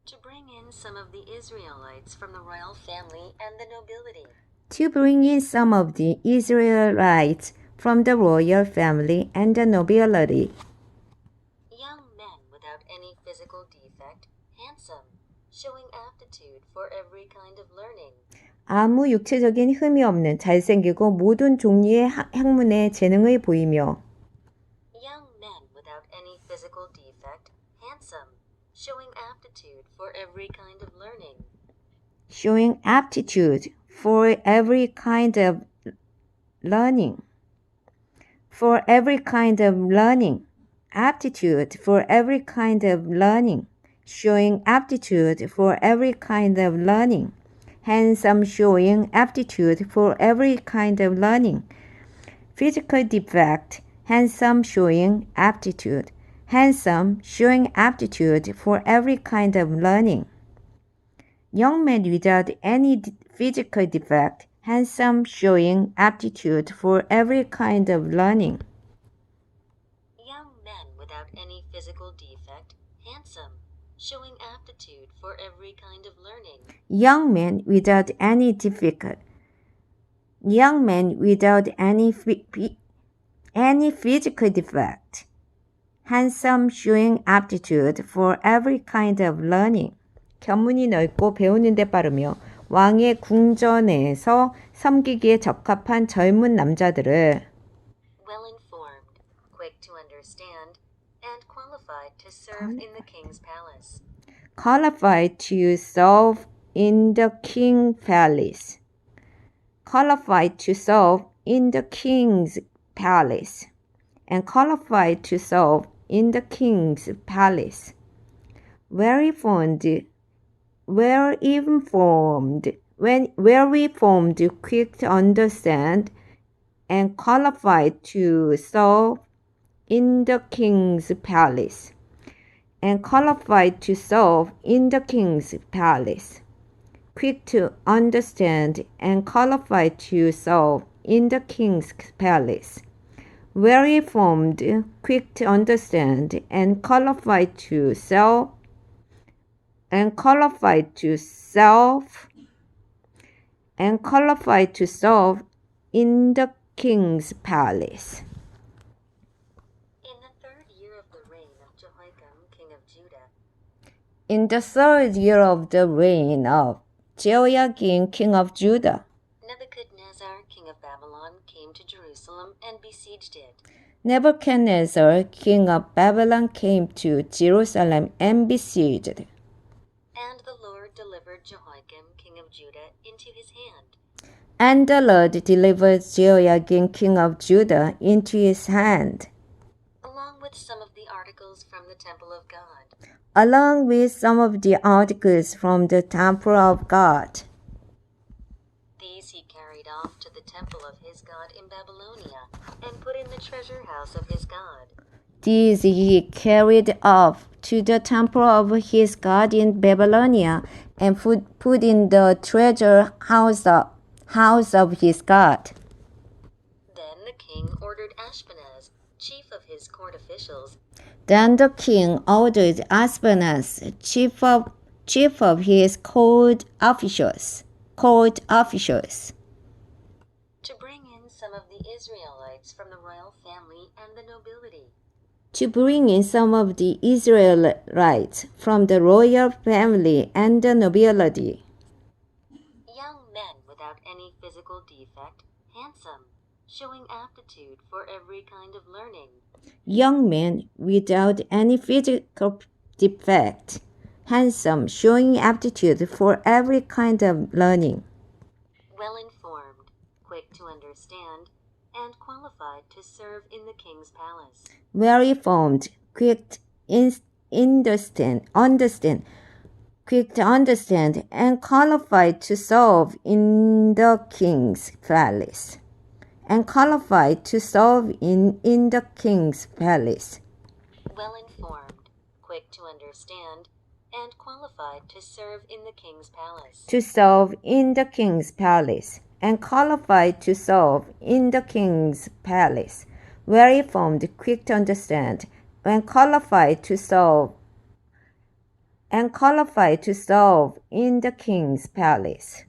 To bring in some of the Israelites from the royal family and the nobility. To bring in some of the Israelites from the royal family and the nobility. Young men without any physical defect, handsome, showing aptitude for every kind of learning. 아무 육체적인 흠이 없는 잘생기고 모든 종류의 학문에 재능을 보이며. Young men without any physical defect, handsome, showing aptitude for every kind of learning. Showing aptitude for every kind of learning. For every kind of learning. Aptitude for every kind of learning. Showing aptitude for every kind of learning. Handsome, showing aptitude for every kind of learning. Physical defect, handsome, showing aptitude. Handsome, showing aptitude for every kind of learning. Young man without any physical defect, handsome, showing aptitude for every kind of learning. Young men without any physical defect, handsome, showing aptitude for every kind of learning. Young men without any defect. Young men without any physical defect. Handsome, showing aptitude for every kind of learning. 견문이 넓고 배우는 데 빠르며 왕의 궁전에서 섬기기에 적합한 젊은 남자들을 Well-informed, quick to understand, and qualified to serve in the king's palace. qualified to serve in the king's palace. Qualified to serve in the king's palace. And qualified to serve in the king's palace. Well-informed, quick to understand, and qualified to serve in the king's palace. And qualified to serve in the king's palace. Quick to understand and qualified to serve in the king's palace. Well-informed, quick to understand, and qualified to serve in the king's palace. In the third year of the reign of Jehoiakim, king of Judah, In the third year of the reign of Jehoiakim, king of Judah, Nebuchadnezzar, king of Babylon, came to Jerusalem and besieged it. Nebuchadnezzar, king of Babylon, came to Jerusalem and besieged it. And the Lord delivered Jehoiakim, king of Judah, into his hand. And the Lord delivered Jehoiakim, king of Judah, into his hand, Along with some of the articles from the temple of God. along with some of the articles from the temple of God. These he carried off to the temple of his God in Babylonia, and put in the treasure house of his God. These he carried off to the temple of his God in Babylonia, and put in the treasure house of his God. Then the king ordered Ashpenaz, chief of his court officials, Then the king ordered Ashpenaz, chief of his court officials, to bring in some of the Israelites from the royal family and the nobility. to bring in some of the Israelites from the royal family and the nobility. Young men without any physical defect, handsome, showing aptitude for every kind of learning. Young men without any physical defect, handsome, showing aptitude for every kind of learning. Well-informed, quick to understand, and qualified to serve in the king's palace. Well-informed, quick to understand, and qualified to serve in the king's palace. And qualified to serve in the king's palace. Well-informed, quick to understand, and qualified to serve in the king's palace. To serve in the king's palace. And qualified to serve in the king's palace. Well-informed, quick to understand, and qualified to serve and qualified to serve in the king's palace.